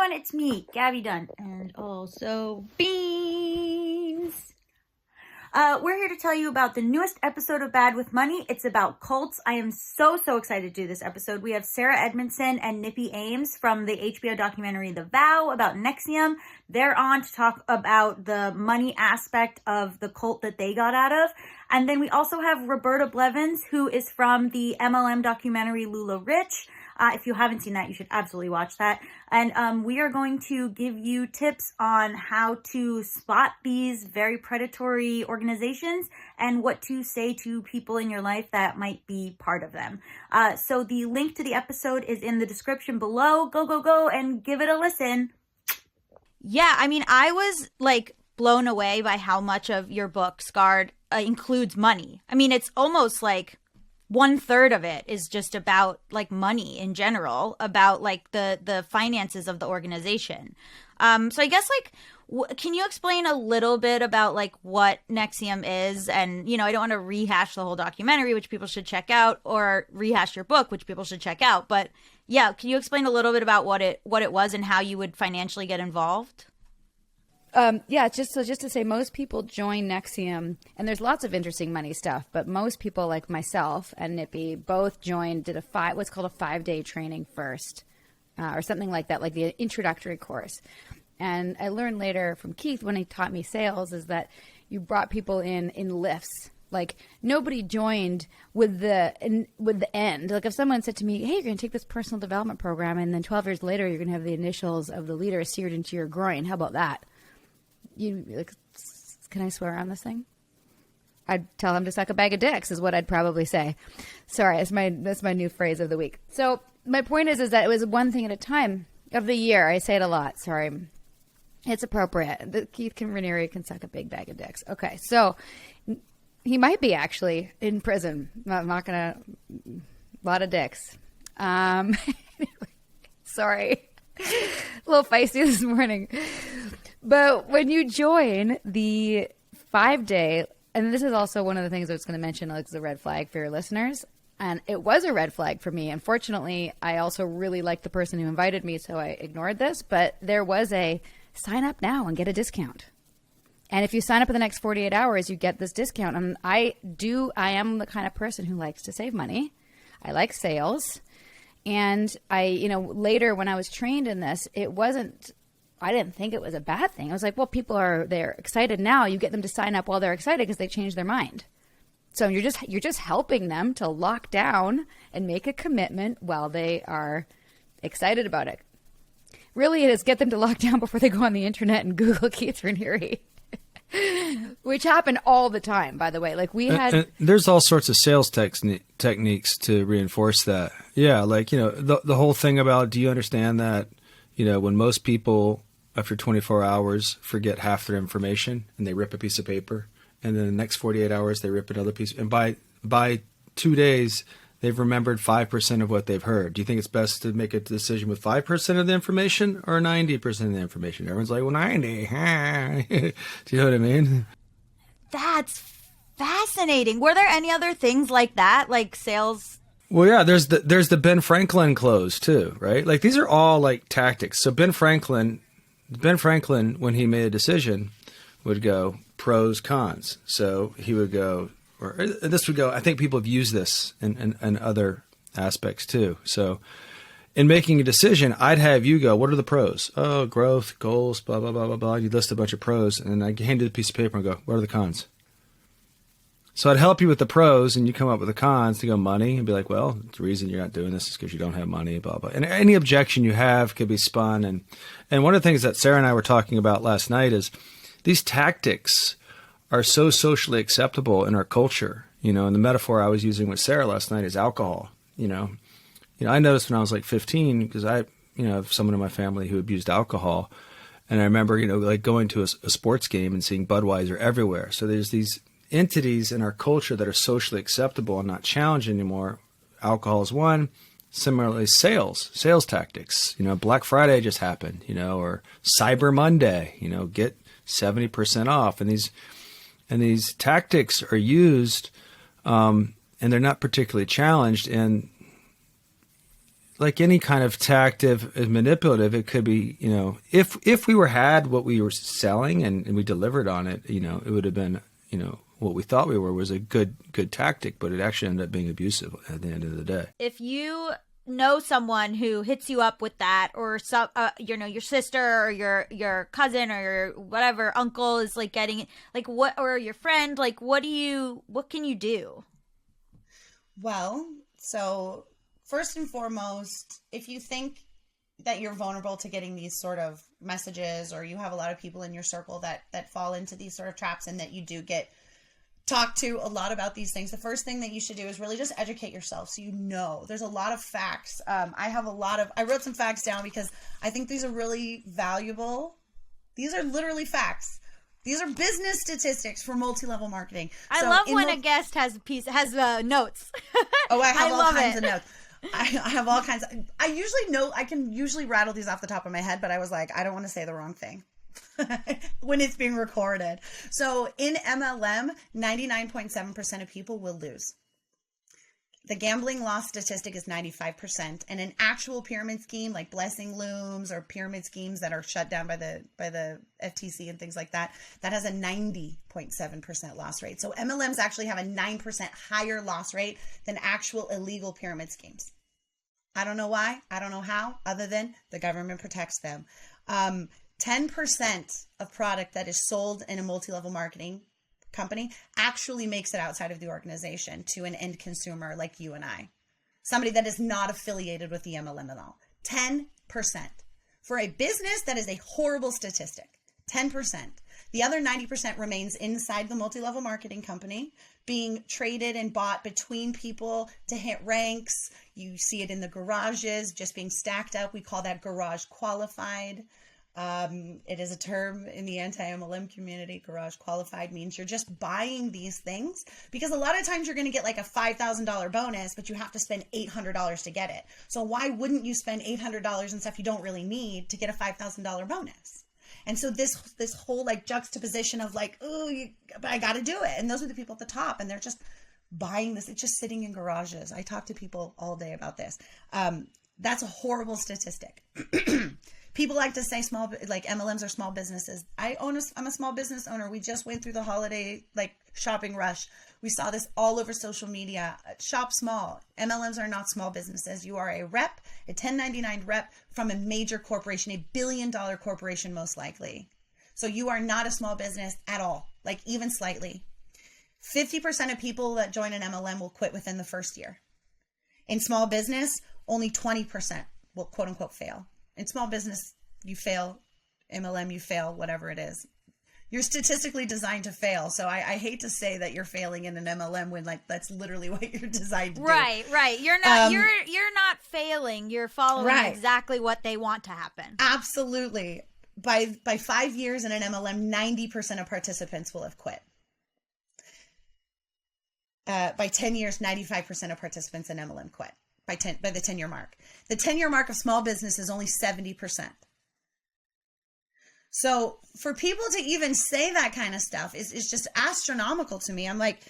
everyone, it's me, Gabby Dunn, and also Beans. We're here to tell you about the newest episode of Bad with Money. It's about cults. I am so excited to do this episode. We have Sarah Edmondson and Nippy Ames from the HBO documentary The Vow about NXIVM. They're on to talk about the money aspect of the cult that they got out of. And then we also have Roberta Blevins, who is from the MLM documentary Lula Rich. If you haven't seen that, you should absolutely watch that. And we are going to give you tips on how to spot these very predatory organizations and what to say to people in your life that might be part of them. So the link to the episode is in the description below. Go, and give it a listen. Yeah, I mean, I was like blown away by how much of your book, Scarred, includes money. I mean, it's almost like 1/3 of it is just about like money in general, about like the finances of the organization. So I guess like, can you explain a little bit about like what NXIVM is? And, you know, I don't want to rehash the whole documentary, which people should check out, or rehash your book, which people should check out. But yeah, can you explain a little bit about what it was and how you would financially get involved? Just to say, most people join NXIVM, and there's lots of interesting money stuff, but most people like myself and Nippy both did what's called a 5-day training first, or something like that, like the introductory course. And I learned later from Keith when he taught me sales is that you brought people in lifts. Like nobody joined with the end. Like if someone said to me, "Hey, you're going to take this personal development program, and then 12 years later you're going to have the initials of the leader seared into your groin. How about that?" Can I swear on this thing? I'd tell him to suck a bag of dicks is what I'd probably say. Sorry, that's my new phrase of the week. So my point is that it was one thing at a time of the year. I say it a lot. Sorry. It's appropriate. Keith Raniere can suck a big bag of dicks. Okay, so he might be actually in prison. I'm not gonna. A lot of dicks. Anyway, sorry. A little feisty this morning. But when you join the 5-day, and this is also one of the things I was going to mention, like the red flag for your listeners, and it was a red flag for me. Unfortunately, I also really liked the person who invited me, so I ignored this, but there was a sign up now and get a discount. And if you sign up in the next 48 hours, you get this discount. And I am the kind of person who likes to save money. I like sales. And later when I was trained in this, I didn't think it was a bad thing. I was like, well, they're excited now. You get them to sign up while they're excited because they changed their mind. So you're just helping them to lock down and make a commitment while they are excited about it. Really, it is get them to lock down before they go on the internet and Google Keith Raniere. Which happened all the time, by the way. Like and there's all sorts of sales techniques to reinforce that. Yeah, like, the whole thing about, do you understand that, when most people after 24 hours forget half their information and they rip a piece of paper, and then the next 48 hours they rip another piece, and by 2 days they've remembered 5% of what they've heard. Do you think it's best to make a decision with 5% of the information or 90% of the information? Everyone's like, well, 90. Do you know what I mean? That's fascinating. Were there any other things like that, like sales? Well, yeah, there's the Ben Franklin close too, right? Like these are all like tactics. So Ben Franklin, when he made a decision, would go pros, cons. So he would go, or this would go, I think people have used this in other aspects too. So in making a decision, I'd have you go, what are the pros? Oh, growth, goals, blah, blah, blah, blah, blah. You list a bunch of pros, and I hand you a piece of paper and go, what are the cons? So I'd help you with the pros, and you come up with the cons to go money, and be like, well, the reason you're not doing this is because you don't have money, blah, blah. And any objection you have could be spun. And one of the things that Sarah and I were talking about last night is these tactics are so socially acceptable in our culture. And the metaphor I was using with Sarah last night is alcohol. I noticed when I was like 15, because I have someone in my family who abused alcohol. And I remember, like going to a sports game and seeing Budweiser everywhere. So there's these entities in our culture that are socially acceptable and not challenged anymore. Alcohol is one. Similarly, sales tactics. Black Friday just happened, or Cyber Monday, get 70% off. And these tactics are used, and they're not particularly challenged. And like any kind of tactic and manipulative, it could be, you know, if we had what we were selling and we delivered on it, you know, it would have been, you know, what we thought we were was a good tactic, but it actually ended up being abusive at the end of the day. If you know someone who hits you up with that, or some, you know, your sister or your cousin or your whatever uncle is like getting it, like what, or your friend, like what can you do? Well, so first and foremost, if you think that you're vulnerable to getting these sort of messages, or you have a lot of people in your circle that fall into these sort of traps, and that you do get talked to a lot about these things, the first thing that you should do is really just educate yourself, so you know. There's a lot of facts. I wrote some facts down because I think these are really valuable. These are literally facts. These are business statistics for multi-level marketing. I love when a guest has notes. Oh, I have all love kinds it. of notes. I have all kinds of, I can usually rattle these off the top of my head, but I was like, I don't want to say the wrong thing when it's being recorded. So in MLM, 99.7% of people will lose. The gambling loss statistic is 95%, and an actual pyramid scheme like blessing looms or pyramid schemes that are shut down by the FTC and things like that has a 90.7% loss rate. So MLMs actually have a 9% higher loss rate than actual illegal pyramid schemes. I don't know why. I don't know how, other than the government protects them. 10% of product that is sold in a multi-level marketing company actually makes it outside of the organization to an end consumer like you and I. Somebody that is not affiliated with the MLM at all. 10%. For a business, that is a horrible statistic. 10%. The other 90% remains inside the multi-level marketing company, being traded and bought between people to hit ranks. You see it in the garages, just being stacked up. We call that garage qualified. It is a term in the anti-MLM community. Garage qualified means you're just buying these things, because a lot of times you're going to get like a $5,000 bonus, but you have to spend $800 to get it. So why wouldn't you spend $800 on stuff you don't really need to get a $5,000 bonus? And so this whole like juxtaposition of like, oh, I got to do it. And those are the people at the top, and they're just buying this. It's just sitting in garages. I talk to people all day about this. That's a horrible statistic. People like to say MLMs are small businesses. I'm a small business owner. We just went through the holiday shopping rush. We saw this all over social media. Shop small. MLMs are not small businesses. You are a rep, a 1099 rep from a major corporation, a billion-dollar corporation most likely. So you are not a small business at all, like even slightly. 50% of people that join an MLM will quit within the first year. In small business, only 20% will quote unquote fail. In small business, you fail. MLM, you fail, whatever it is. You're statistically designed to fail. So I hate to say that you're failing in an MLM when that's literally what you're designed to do. Right. You're not you're not failing. You're following exactly what they want to happen. Absolutely. By 5 years in an MLM, 90% of participants will have quit. By 10 years, 95% of participants in MLM quit. By the 10-year mark. The 10-year mark of small business is only 70%. So for people to even say that kind of stuff is just astronomical to me. I'm like,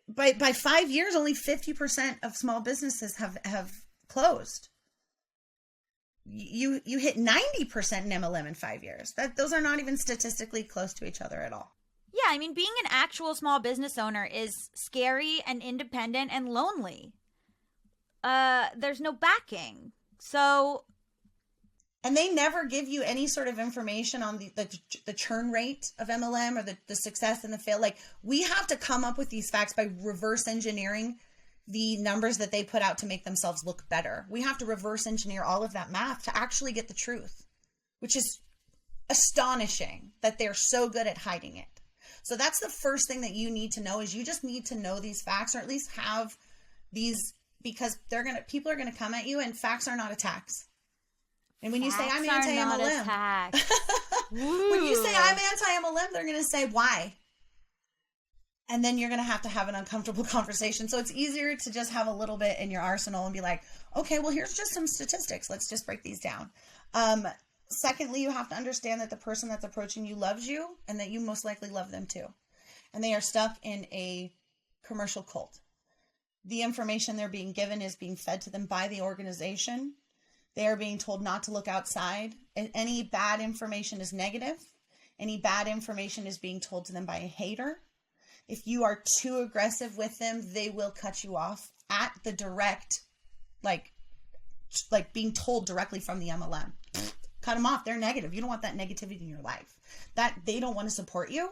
by 5 years, only 50% of small businesses have closed. You hit 90% in MLM in 5 years. Those are not even statistically close to each other at all. Yeah, I mean, being an actual small business owner is scary and independent and lonely. There's no backing. So, and they never give you any sort of information on the churn rate of MLM or the success and the fail. Like, we have to come up with these facts by reverse engineering the numbers that they put out to make themselves look better. We have to reverse engineer all of that math to actually get the truth, which is astonishing that they're so good at hiding it. So that's the first thing that you need to know, is you just need to know these facts, or at least have these, because people are gonna come at you, and facts are not attacks. And when you say I'm anti-MLM, when you say I'm anti-MLM, they're gonna say why, and then you're gonna have to have an uncomfortable conversation. So it's easier to just have a little bit in your arsenal and be like, okay, well, here's just some statistics. Let's just break these down. Secondly, you have to understand that the person that's approaching you loves you, and that you most likely love them too. And they are stuck in a commercial cult. the information they're being given is being fed to them by the organization. They are being told not to look outside. Any bad information is negative. Any bad information is being told to them by a hater. If you are too aggressive with them, they will cut you off at the direct, like being told directly from the MLM. Cut them off. They're negative. You don't want that negativity in your life. That they don't want to support you.